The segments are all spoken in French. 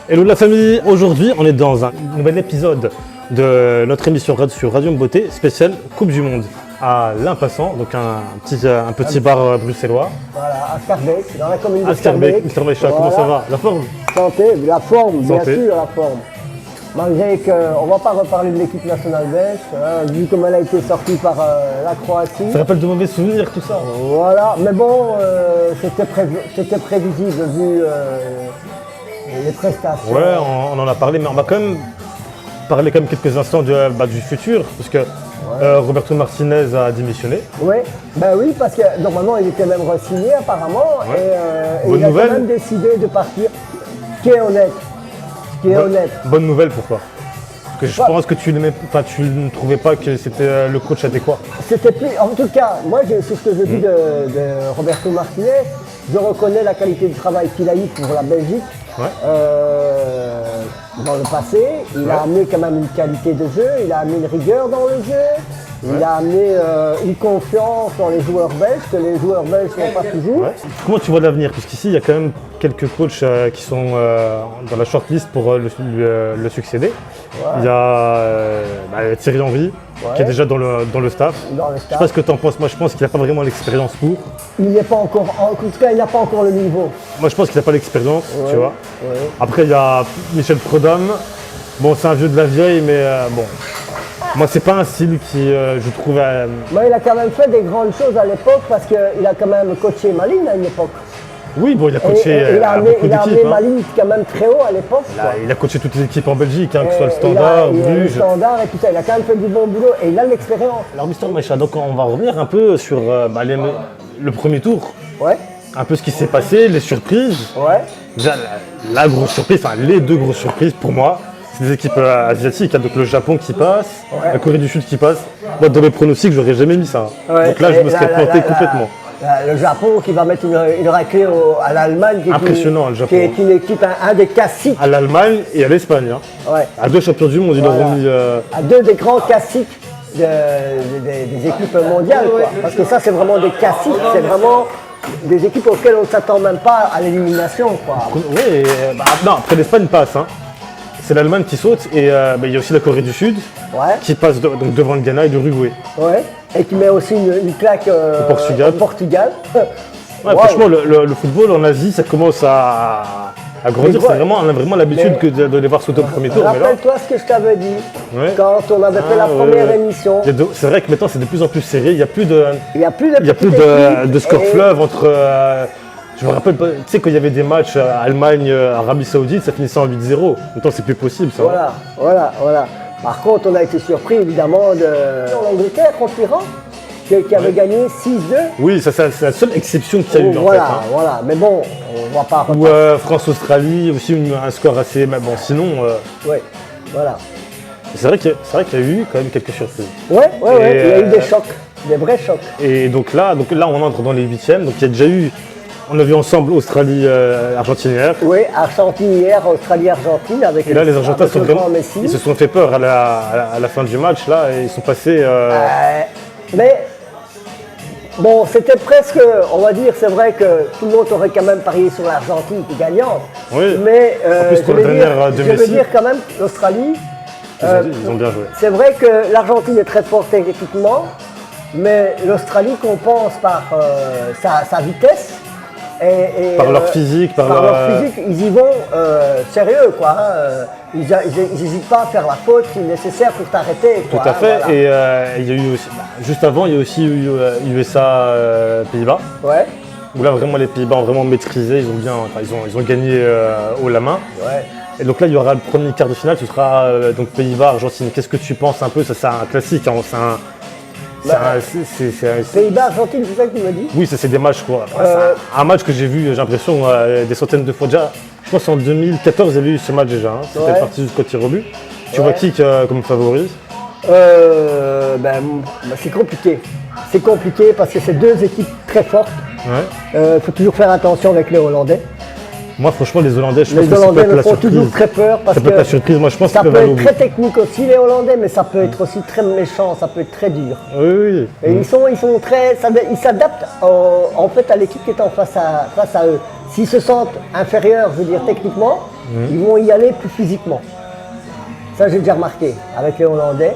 Hello la famille, aujourd'hui on est dans un nouvel épisode de notre émission sur Radio Beauté spéciale Coupe du Monde à l'Impassant, donc un petit bar bruxellois. Voilà, à Scarbeck, dans la commune de Scarbeck. Voilà. Comment ça va? La forme? Santé, la forme, bien Santé. sûr, la forme. Malgré qu'on ne va pas reparler de l'équipe nationale belge, hein, vu comme elle a été sortie par la Croatie. Ça rappelle de mauvais souvenirs tout ça. Voilà, mais bon, c'était prévisible vu les prestations. Ouais, on en a parlé, mais on va quand même parler quelques instants du futur, parce que Roberto Martinez a démissionné. Ouais, ben oui, parce que normalement il était même re-signé apparemment, Ouais. et Bonne il a nouvelle. quand même décidé de partir, ce qui est honnête. Bonne nouvelle, pourquoi? Parce que je pense que tu ne trouvais pas que c'était le coach adéquat. C'était plus, en tout cas, moi c'est ce que je dis de Roberto Martinez, je reconnais la qualité du travail qu'il a eu pour la Belgique. Ouais. Dans le passé, il a amené quand même une qualité de jeu, il a amené une rigueur dans le jeu, il a amené une confiance dans les joueurs belges, que les joueurs belges n'ont pas toujours. Ouais. Comment tu vois l'avenir? Puisqu'ici, il y a quand même quelques coachs qui sont dans la shortlist pour le succéder. Ouais. Il y a Thierry Henry, qui est déjà dans le staff. Dans le Je sais staff. pas ce que tu en penses. Moi, je pense qu'il n'a pas vraiment l'expérience pour. Il n'est pas encore, en tout cas, il n'a pas encore le niveau. Moi, je pense qu'il n'a pas l'expérience, Ouais. tu vois. Ouais. Après, il y a Michel Prodam. Bon, c'est un vieux de la vieille, mais bon. Moi, c'est pas un style qui, je trouve... Mais il a quand même fait des grandes choses à l'époque parce qu'il a quand même coaché Malines à une époque. Oui, bon, il a Et coaché il a amené, beaucoup il a amené d'équipes. Hein. Malines quand même très haut à l'époque. quoi. Il a coaché toutes les équipes en Belgique, hein, que ce Et soit le Standard, il a le Bruges. Standard et tout ça. Il a quand même fait du bon boulot et il a de l'expérience. Alors, Mister Maïcha, donc on va revenir un peu sur le premier tour. Ouais, Un peu ce qui s'est passé, les surprises. ouais. Déjà, la grosse surprise, enfin les deux grosses surprises pour moi, c'est des équipes asiatiques. Hein, donc le Japon qui passe, la Corée du Sud qui passe. Moi, dans mes pronostics, j'aurais jamais mis ça. Hein. Ouais, Donc là, je et me serais planté complètement. Le Japon qui va mettre une raclée à l'Allemagne. Qui est Impressionnant, le Japon. Qui est une équipe, un des classiques. À l'Allemagne et à l'Espagne. Hein. Ouais. À deux champions du monde, ils leur ont mis. À deux des grands classiques des équipes mondiales. Quoi. Parce que ça, c'est vraiment des classiques. C'est vraiment des équipes auxquelles on ne s'attend même pas à l'élimination. quoi. Oui, non, après l'Espagne passe. Hein. C'est l'Allemagne qui saute et il y a aussi la Corée du Sud Ouais. qui passe donc devant le Ghana et l'Uruguay. Ouais. Et qui met aussi une claque Portugal. au Portugal. Ouais, Wow. franchement, le football en Asie, ça commence à grandir. Mais C'est vraiment, on a vraiment l'habitude mais- que de les voir sauter au premier tour. Mais là, Rappelle-toi ce que je t'avais dit Ouais. quand on avait fait la ouais, première ouais. émission. C'est vrai que maintenant, c'est de plus en plus serré. Il n'y a plus de, Il n'y a plus de, il y a plus petites équipes de score et- fleuve entre. Je me rappelle pas, tu sais, quand il y avait des matchs Allemagne, Arabie Saoudite, ça finissait en 8-0. Maintenant, c'est plus possible, ça. Voilà. Par contre, on a été surpris évidemment de l'Angleterre contre l'Iran, qui avait gagné 6-2. Oui, ça, c'est la seule exception qu'il y a eu, en Voilà, fait. Hein. voilà. Mais bon, on va pas. Ou France-Australie, aussi un score assez. Mais bon, sinon, Ouais, voilà. c'est vrai qu'il y a eu quand même quelques surprises. Ouais. Il y a eu Et, des chocs, des vrais chocs. Et donc là, on entre dans les huitièmes. Donc il y a déjà eu, on a vu ensemble Australie-Argentine hier. Oui, Argentine hier, Australie-Argentine avec. Et là, les Argentins avec sont le vraiment, grand Messi. ils se sont fait peur à la fin du match là, et ils sont passés. Mais bon, c'était presque, on va dire, c'est vrai que tout le monde aurait quand même parié sur l'Argentine qui gagnante. Oui. Mais En plus, pour la dernière de je veux Messi. dire quand même l'Australie. Ils ont bien joué. C'est vrai que l'Argentine est très forte techniquement, mais l'Australie compense par sa vitesse. Et, Par leur physique, par leur physique, ils y vont sérieux, quoi. Hein. Ils n'hésitent pas à faire la faute nécessaire pour t'arrêter. Tout quoi, à hein, fait. voilà. Et il y a eu aussi, juste avant, il y a aussi eu USA-Pays-Bas. Ouais, Où là, vraiment, les Pays-Bas ont vraiment maîtrisé. Ils ont gagné haut la main. ouais. Et donc là, il y aura le premier quart de finale. Ce sera donc Pays-Bas, Argentine. Qu'est-ce que tu penses un peu? Ça, c'est un classique. Hein. Pays-Bas, Argentine, c'est ça que tu me dis? Oui, ça c'est des matchs quoi. C'est un match que j'ai vu, j'ai l'impression, des centaines de fois déjà. Je pense en 2014, il y avait eu ce match déjà. Hein. C'était Ouais. parti jusqu'au tir au but. Tu Ouais. vois qui comme favori? C'est compliqué. C'est compliqué parce que c'est deux équipes très fortes. Ouais. Il faut toujours faire attention avec les Hollandais. Moi, franchement, les Hollandais, je pense Les que ça peut Hollandais être me la font toujours surprise. très peur parce Ça peut être la que surprise. Moi, je pense ça qu'ils peut peuvent aller au être bout. très technique aussi les Hollandais, mais ça peut être aussi très méchant, ça peut être très dur. Oui, oui. Et ils sont très, ils s'adaptent en fait à l'équipe qui est en face à eux. S'ils se sentent inférieurs, je veux dire techniquement, ils vont y aller plus physiquement. Ça, j'ai déjà remarqué avec les Hollandais.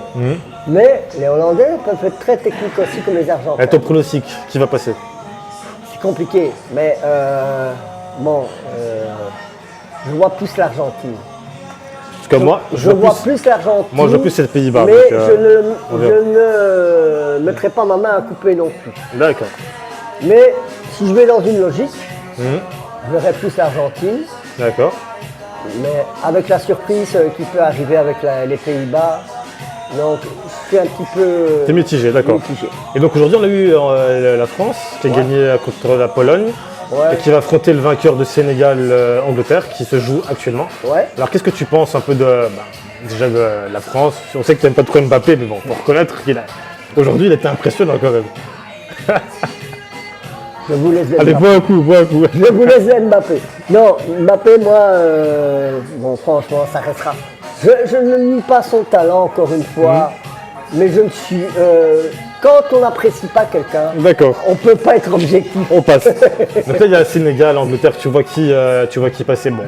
Mais les Hollandais peuvent être très techniques aussi comme les Argentins. Et ton pronostic, qui va passer? C'est compliqué, mais je vois plus l'Argentine. Parce que moi, Je vois plus l'Argentine. Moi, je vois plus les Pays-Bas. Mais donc, je ne mettrai pas ma main à couper non plus. D'accord. Mais si je vais dans une logique, je verrai plus l'Argentine. D'accord. Mais avec la surprise qui peut arriver avec les Pays-Bas, donc je suis un petit peu T'es mitigé, d'accord. mitigé. Et donc aujourd'hui, on a eu la France qui a gagné contre la Pologne Ouais. et qui va affronter le vainqueur de Sénégal-Angleterre qui se joue actuellement. Ouais. Alors qu'est-ce que tu penses un peu déjà de la France? On sait que tu n'aimes pas trop Mbappé, mais bon, faut reconnaître qu'aujourd'hui, il était impressionnant quand même. Je vous laisse Allez, Mbappé. bois un coup, bois un coup. Je vous laisse Mbappé. Non, Mbappé, moi, bon, franchement, ça restera. Je ne nie pas son talent, encore une fois, mais je ne suis. Quand on n'apprécie pas quelqu'un, D'accord, on ne peut pas être objectif. on passe. Donc là, il y a Sénégal, Angleterre, tu vois qui passer. Bon,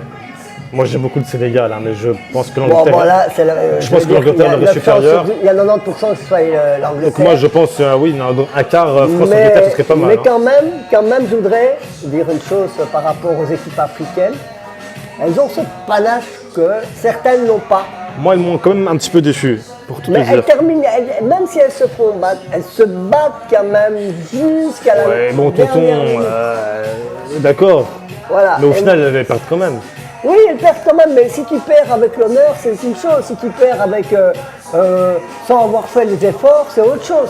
moi j'ai beaucoup de Sénégal, hein, mais je pense que Bon, l'Angleterre. là, c'est Je pense que l'Angleterre leur est supérieure. Il y a 90% que ce soit l'Angleterre. Donc moi je pense, oui, un quart France-Angleterre, ce serait pas mal. Mais hein. quand même, je voudrais dire une chose par rapport aux équipes africaines. Elles ont ce panache que certaines n'ont pas. Moi, ils m'ont quand même un petit peu déçu, pour tout te Mais elles dire. terminent, même si elles se font battre, elles se battent quand même jusqu'à la Ouais, bon, tonton, dernière minute. d'accord. Voilà. Mais au Et- final, elle avait perdu quand même. Oui, elles perdent quand même, mais si tu perds avec l'honneur, c'est une chose. Si tu perds avec, sans avoir fait les efforts, c'est autre chose.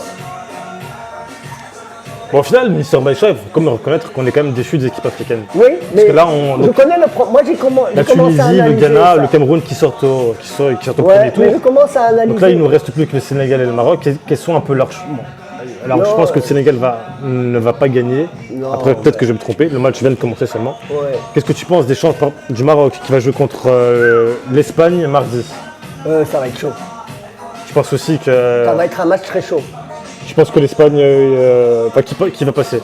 Bon, au final, Mister Baïcha, il faut quand même reconnaître qu'on est quand même déçus des équipes africaines. Oui, mais que là, je connais le moi j'ai La commencé à Tunisie, le analyser Ghana, ça. le Cameroun qui sortent au Ouais, premier tour. mais je commence à analyser. Donc là, il ne nous reste plus que le Sénégal et le Maroc. Quels sont un peu leurs... Bon. Alors, je Non, pense que le Sénégal ne va pas gagner. Non, Après, peut-être que je vais me tromper. Le match vient de commencer seulement. Ouais. Qu'est-ce que tu penses des chances du Maroc qui va jouer contre l'Espagne mardi? Ça va être chaud. Je pense aussi que... Ça va être un match très chaud. Je pense que l'Espagne, qui va passer.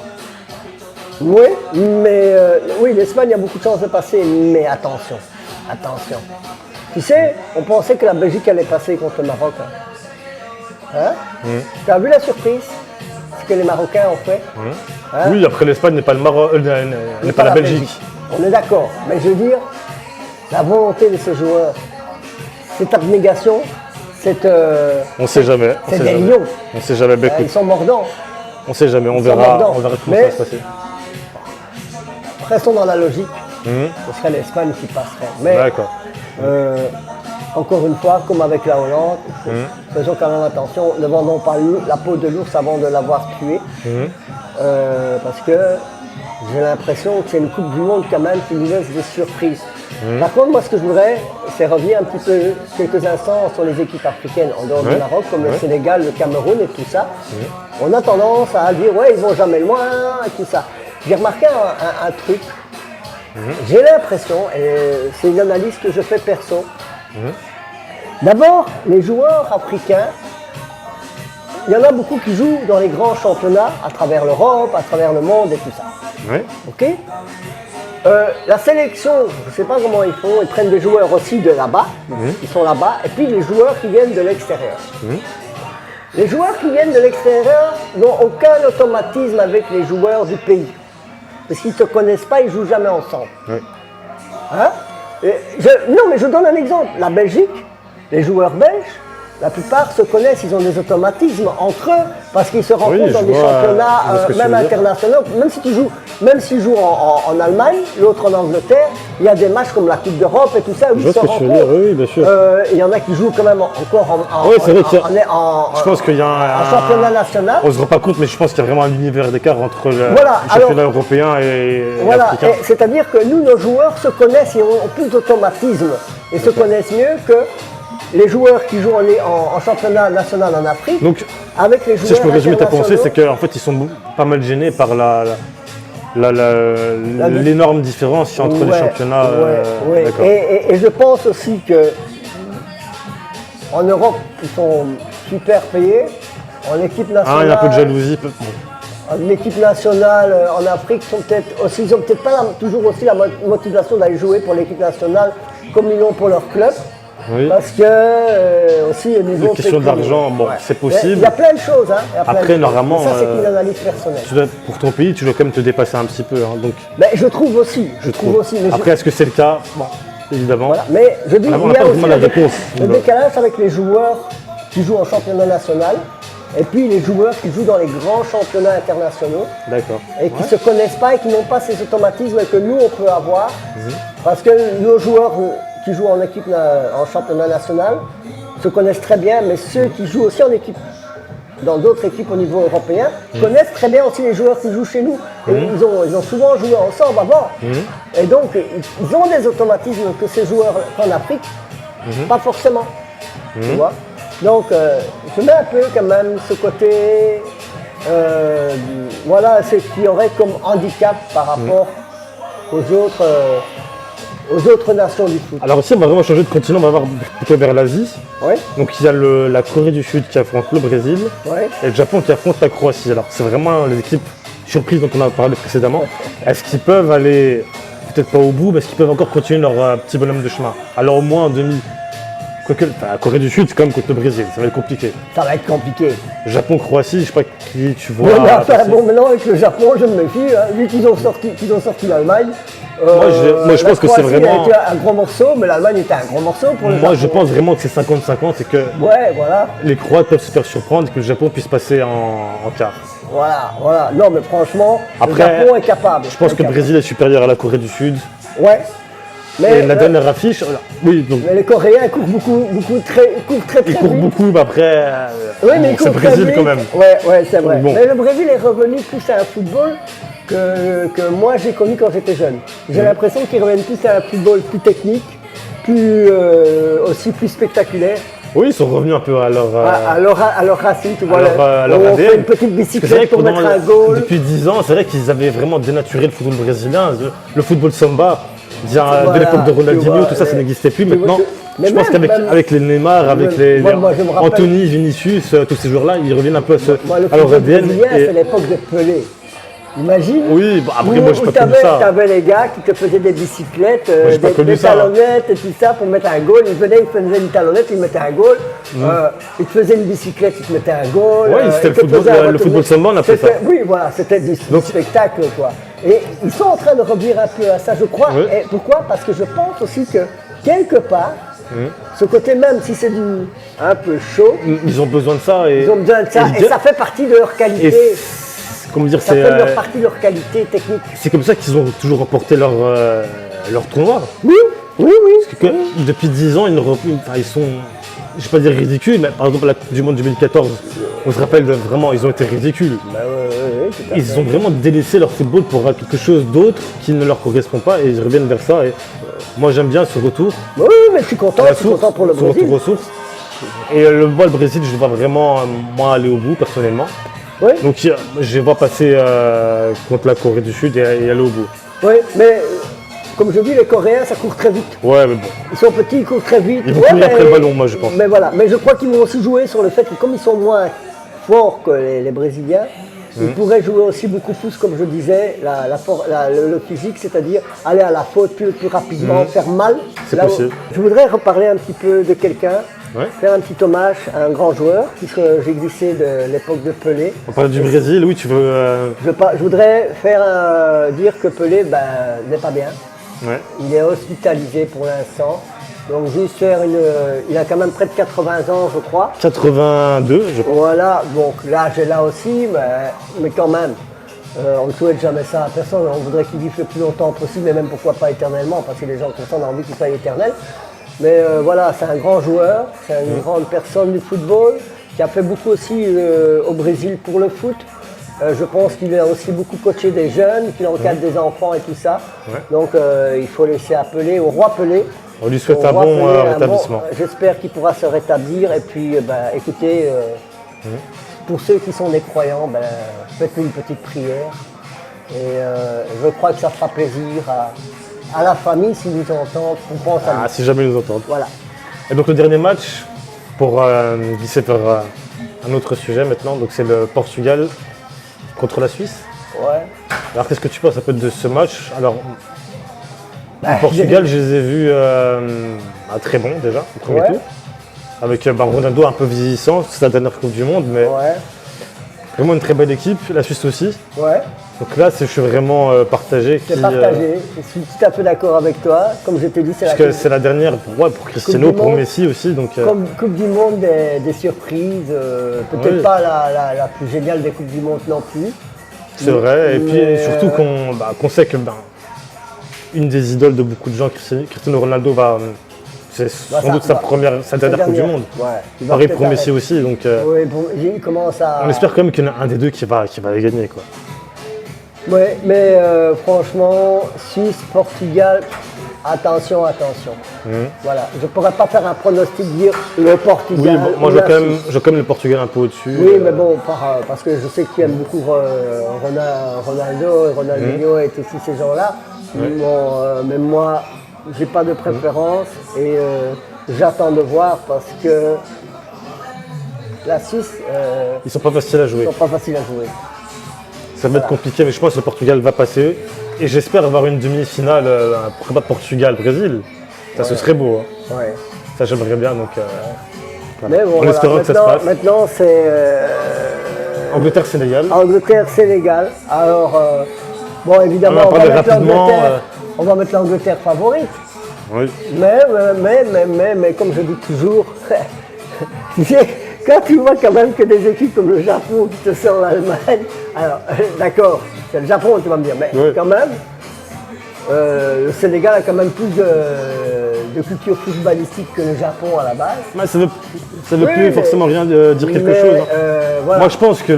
Oui, mais oui, l'Espagne a beaucoup de chances de passer, mais attention, attention. Tu sais, on pensait que la Belgique allait passer contre le Maroc. Hein? Tu as vu la surprise? Ce que les Marocains ont fait? Hein? Oui, après l'Espagne n'est pas le Maroc, n'est pas la Belgique. On est d'accord, mais je veux dire, la volonté de ces joueurs, cette abnégation, cette, On sait jamais. On c'est sait des jamais. lions. On sait jamais. Bah, Ils écoute, sont mordants. on sait jamais. On sont verra mordants. comment Mais- ça va se passer. Restons dans la logique. Ce serait l'Espagne qui passerait. Mais D'accord. encore une fois, comme avec la Hollande, faisons quand même attention, ne vendons pas la peau de l'ours avant de l'avoir tué. Parce que j'ai l'impression que c'est une Coupe du Monde quand même qui nous laisse des surprises. Par contre, moi ce que je voudrais, c'est revenir un petit peu, quelques instants sur les équipes africaines en dehors du Ouais. Maroc, comme le Ouais. Sénégal, le Cameroun et tout ça. On a tendance à dire, ouais, ils vont jamais loin et tout ça. J'ai remarqué un truc. J'ai l'impression, et c'est une analyse que je fais perso, d'abord, les joueurs africains, il y en a beaucoup qui jouent dans les grands championnats à travers l'Europe, à travers le monde et tout ça. Ouais. Ok. La sélection, je ne sais pas comment ils font, ils prennent des joueurs aussi de là-bas, ils sont là-bas, et puis les joueurs qui viennent de l'extérieur. Les joueurs qui viennent de l'extérieur n'ont aucun automatisme avec les joueurs du pays. Parce qu'ils ne se connaissent pas, ils ne jouent jamais ensemble. Ouais. Hein? Non, mais je donne un exemple. La Belgique, les joueurs belges, la plupart se connaissent, ils ont des automatismes entre eux, parce qu'ils se rencontrent je dans des vois championnats, ce que tu même veux dire. internationaux. Même s'ils jouent en Allemagne, l'autre en Angleterre, il y a des matchs comme la Coupe d'Europe et tout ça, où Je ils vois se ce que tu veux rencontrent. dire, oui, bien sûr. Il y en a qui jouent quand même encore Oui, c'est vrai qu'il y a- en Je pense qu'il y a en championnat national. On se rend pas compte, mais je pense qu'il y a vraiment un univers d'écart entre le Voilà, championnat européen et Voilà, africain. et c'est-à-dire que nous, nos joueurs se connaissent et ont plus d'automatisme et se connaissent mieux que les joueurs qui jouent en championnat national en Afrique. Donc, avec les joueurs si je peux résumer ta pensée, internationaux. c'est qu'en fait, ils sont pas mal gênés par l'énorme différence qu'il y a entre les Ouais, championnats. ouais. D'accord. Et je pense aussi que en Europe, ils sont super payés. En équipe Ah, il y a nationale. un peu de jalousie. l'équipe nationale en Afrique sont peut-être aussi, ils n'ont peut-être pas toujours aussi la motivation d'aller jouer pour l'équipe nationale comme ils l'ont pour leur club. Oui. Parce que aussi au niveau Une question d'argent, bon, c'est Il possible. y a plein de choses. Hein. Il y a plein Après, de choses. normalement, Ça, c'est une analyse personnelle. pour ton pays, tu dois quand même te dépasser un petit peu. Hein, donc, Mais je trouve aussi. Je trouve aussi. Mais après, est-ce que c'est le cas? Bon, évidemment. voilà. Mais je dis, On il n'a y a pas aussi vraiment la réponse. le décalage avec les joueurs qui jouent en championnat national et puis les joueurs qui jouent dans les grands championnats internationaux D'accord. et qui ne se connaissent pas et qui n'ont pas ces automatismes que nous, on peut avoir. Parce que nos joueurs qui jouent en équipe en championnat national se connaissent très bien, mais ceux qui jouent aussi en équipe, dans d'autres équipes au niveau européen, connaissent très bien aussi les joueurs qui jouent chez nous. Et ils ont souvent joué ensemble avant. Et donc, ils ont des automatismes que ces joueurs qu'en Afrique, pas forcément. Tu vois. Donc, je mets un peu quand même ce côté, voilà, ce qui aurait comme handicap par rapport aux autres nations du foot. Alors ici, on va vraiment changer de continent, on va voir plutôt vers l'Asie. Oui, Donc il y a la Corée du Sud qui affronte le Brésil oui. et le Japon qui affronte la Croatie. Alors c'est vraiment les équipes surprises dont on a parlé précédemment. Est-ce qu'ils peuvent aller, peut-être pas au bout, mais est-ce qu'ils peuvent encore continuer leur petit bonhomme de chemin? Alors au moins en demi. Quoique, la Corée du Sud, c'est quand même contre le Brésil, ça va être compliqué. Ça va être compliqué. Japon-Croatie, je sais pas qui tu vois. Oui, mais enfin, passer. bon, maintenant avec le Japon, je me méfie, hein, vu qu'ils ont sorti l'Allemagne. Moi, je pense que c'est vraiment. A été un gros morceau, mais l'Allemagne était un gros morceau pour le Moi, je Japon. pense vraiment que c'est 50-50 et que Ouais, voilà, les Croates peuvent se faire surprendre et que le Japon puisse passer en quart. voilà. Non, mais franchement, Après, le Japon est capable. Je pense que le Brésil est supérieur à la Corée du Sud. Ouais. Et la dernière affiche, oui, donc mais les Coréens ils courent très ils courent vite. beaucoup, mais après, Oui, mais bon, ils c'est courent le très Brésil vite. quand même. Ouais, c'est vrai. Bon. Mais le Brésil est revenu plus à un football que moi j'ai connu quand j'étais jeune. J'ai l'impression qu'ils reviennent plus à un football plus technique, aussi plus spectaculaire. Oui, ils sont revenus un peu à leur. À leur racine, tu vois. à leur on ADN. fait une petite Parce que c'est vrai bicyclette que pour mettre un goal. depuis 10 ans, c'est vrai qu'ils avaient vraiment dénaturé le football brésilien. Le football samba, de Voilà, l'époque de tu Ronaldinho, vois, tout ça, ça n'existait plus. tu vois, Maintenant, mais je pense même- qu'avec les Neymar, avec les moi, je me rappelle- Anthony, Vinicius, tous ces joueurs-là, ils reviennent un peu Moi, le à leur football ADN. brésilien, et- c'est l'époque de Pelé. Imagine. Oui, bah, après, moi, je n'ai pas connu ça. T'avais les gars qui te faisaient des bicyclettes, j'ai pas connu des ça, hein. talonnettes et tout ça pour mettre un goal. Ils venaient, ils faisaient une talonnette, ils mettaient un goal. Ils te faisaient une bicyclette, ils te mettaient un goal. Oui, c'était ils le te football- faisaient un le retourné. football samba, on appelait ça. Oui, voilà, c'était du spectacle, quoi. Et ils sont en train de revenir un peu à ça, je crois. Oui. Et pourquoi? Parce que je pense aussi que, quelque part, ce côté, même si c'est un peu chaud, Ils ont besoin de ça. Et, ils ont besoin de ça. Et ça fait partie de leur et qualité. comment dire, Ça c'est fait leur partie de leur qualité technique. c'est comme ça qu'ils ont toujours remporté leur tournoi. Oui. Parce que depuis 10 ans, ils sont, je vais pas dire ridicules, mais par exemple la Coupe du Monde 2014, on se rappelle vraiment, ils ont été ridicules. Bah ouais, tout à fait. Ils ont vraiment délaissé leur football pour quelque chose d'autre qui ne leur correspond pas et ils reviennent vers ça. Et moi j'aime bien ce retour Oui, mais je suis content, à la je suis content source, pour le ce retour Brésil. aux sources. Et moi le Brésil, je le vois vraiment moi aller au bout personnellement. Oui, Donc je les vois passer contre la Corée du Sud et aller au bout. oui, mais comme je dis, les Coréens, ça court très vite. Ouais, mais bon. Ils sont petits, ils courent très vite. Ils vont courir mais- après le ballon, moi, je pense. Mais voilà, mais je crois qu'ils vont aussi jouer sur le fait que comme ils sont moins forts que les Brésiliens, ils pourraient jouer aussi beaucoup plus, comme je disais, le physique, c'est-à-dire aller à la faute plus rapidement, faire mal. C'est Là où- possible. Je voudrais reparler un petit peu de quelqu'un, Ouais. faire un petit hommage à un grand joueur, puisque j'ai glissé de l'époque de Pelé. On parle du Brésil, oui, tu veux. Je voudrais dire que Pelé n'est pas bien. Ouais. Il est hospitalisé pour l'instant. Donc juste faire il a quand même près de 80 ans, je crois. 82, je crois. Voilà, donc l'âge est là aussi, mais quand même, on ne souhaite jamais ça à personne. On voudrait qu'il vive le plus longtemps possible, et même pourquoi pas éternellement, parce que les gens comme ça, on a envie qu'il soit éternel. Mais voilà, c'est un grand joueur, c'est une grande personne du football, qui a fait beaucoup aussi au Brésil pour le foot. Je pense qu'il a aussi beaucoup coaché des jeunes, qu'il encadre des enfants et tout ça. Ouais. Donc il faut laisser appeler au roi Pelé. On lui souhaite Au un roi bon Pelé, rétablissement. J'espère qu'il pourra se rétablir. Et puis, écoutez, pour ceux qui sont des croyants, faites une petite prière. Et je crois que ça fera plaisir à la famille s'ils nous entendent. On pense à Ah, lui. si jamais ils nous entendent. Voilà. Et donc le dernier match, pour glisser vers un autre sujet maintenant, donc c'est le Portugal contre la Suisse. Ouais. Alors qu'est-ce que tu penses un peu de ce match? Alors, Bah, au Portugal, je les ai vus très bons déjà, au premier Ouais. tour. Avec Ronaldo un peu vieillissant, c'est sa dernière Coupe du Monde, mais Ouais. vraiment une très belle équipe, la Suisse aussi. Ouais. Donc là, je suis vraiment partagé. C'est partagé. Je suis tout à fait d'accord avec toi. Comme je t'ai dit, c'est la Parce que c'est la dernière pour Cristiano, du pour Monde. Messi aussi. Donc, Coupe du Monde des surprises. Peut-être Oui. pas la plus géniale des Coupes du Monde non plus. c'est vrai. Et puis Mais, surtout qu'on sait que une des idoles de beaucoup de gens, Cristiano Ronaldo, c'est Bah, sans doute sa dernière Coupe du Monde. Ouais. Il va Pareil peut-être pour Messi arrêter. aussi. Donc, Oui, bon, il commence à. on espère quand même qu'il y en a un des deux qui va les gagner, quoi. Ouais, mais franchement, Suisse, Portugal, attention. Voilà, je pourrais pas faire un pronostic dire le Portugal. Oui, bon, moi ou j'ai la quand, même, Suisse. j'ai quand même le Portugal un peu au-dessus. Oui, mais bon, parce que je sais que tu aimes beaucoup Ronaldo, et Ronaldinho et tous ces gens-là. Bon, mais moi, j'ai pas de préférence et j'attends de voir parce que la Suisse, Ils sont pas faciles à jouer. ils sont pas faciles à jouer. Ça va être compliqué, mais je pense que le Portugal va passer. Et j'espère avoir une demi-finale, pourquoi pas Portugal-Brésil. Ça, ce serait beau. Hein. Ouais. Ça, j'aimerais bien. Donc, voilà. Mais bon, en voilà, espérant que ça se passe. maintenant c'est Angleterre-Sénégal. Angleterre-Sénégal. Alors, bon, évidemment, On on va va, parler mettre rapidement, l'Angleterre, on va mettre l'Angleterre favorite. Oui. Mais, comme je dis toujours, tu sais, quand tu vois quand même que des équipes comme le Japon qui te sort l'Allemagne, alors, d'accord, c'est le Japon, tu vas me dire, mais Oui. quand même, le Sénégal a quand même plus de culture footballistique que le Japon à la base. Mais ça veut Oui, plus mais- forcément rien dire quelque Mais, chose. Hein. voilà. Moi, je pense que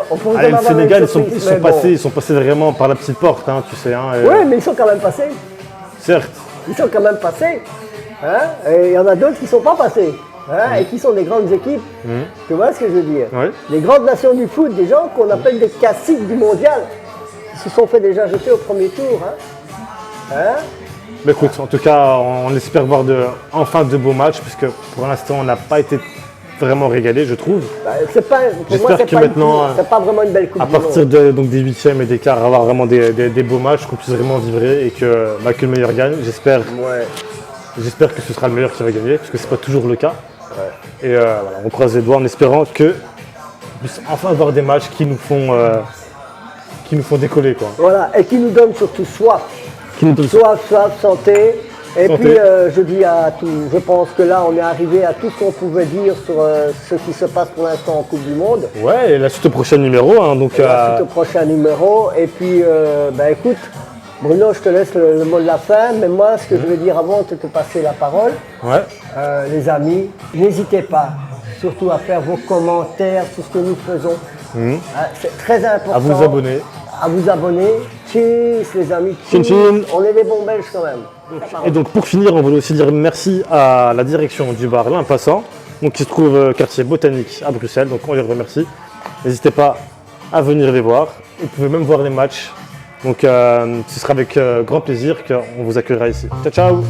On pourrait le avoir une Sénégal, surprise, mais bon. ils sont passés vraiment par la petite porte, hein, tu sais. Hein, et, Oui, mais ils sont quand même passés. certes. Ils sont quand même passés. Hein, et il y en a d'autres qui ne sont pas passés. Hein, et qui sont des grandes équipes. Tu vois ce que je veux dire? Oui. Les grandes nations du foot, des gens qu'on appelle des classiques du mondial, qui se sont fait déjà jeter au premier tour. Hein. Hein? Mais écoute, en tout cas, on espère voir enfin de beaux matchs, puisque pour l'instant, on n'a pas été vraiment régalé, je trouve. Bah, c'est pas, pour J'espère moi, c'est que pas, maintenant, c'est pas vraiment une belle coupe À du monde. partir donc des huitièmes et des quarts, avoir vraiment des beaux matchs, qu'on puisse vraiment vibrer et que le meilleur gagne. Ouais. J'espère que ce sera le meilleur qui va gagner, parce que c'est pas toujours le cas. Et voilà, on croise les doigts en espérant qu'on puisse enfin avoir des matchs qui nous font décoller, quoi. Voilà, et qui nous donne surtout soif. Qui nous donnent- Soif, santé. Et Santé. puis, je dis à tout, je pense que là, on est arrivé à tout ce qu'on pouvait dire sur ce qui se passe pour l'instant en Coupe du Monde. Ouais, et la suite au prochain numéro, hein, donc Suite au prochain numéro. Et puis, écoute, Bruno, je te laisse le mot de la fin. Mais moi, ce que je veux dire avant de te passer la parole, ouais. les amis, n'hésitez pas, surtout à faire vos commentaires sur ce que nous faisons. Hein, c'est très important. À vous abonner. À vous abonner. Cheers, les amis. Chin, chin. On est des bons Belges quand même. Et donc pour finir, on voulait aussi dire merci à la direction du bar L'Impassant, donc qui se trouve quartier botanique à Bruxelles, donc on les remercie. N'hésitez pas à venir les voir. Vous pouvez même voir les matchs. Donc ce sera avec grand plaisir qu'on vous accueillera ici. Ciao ciao.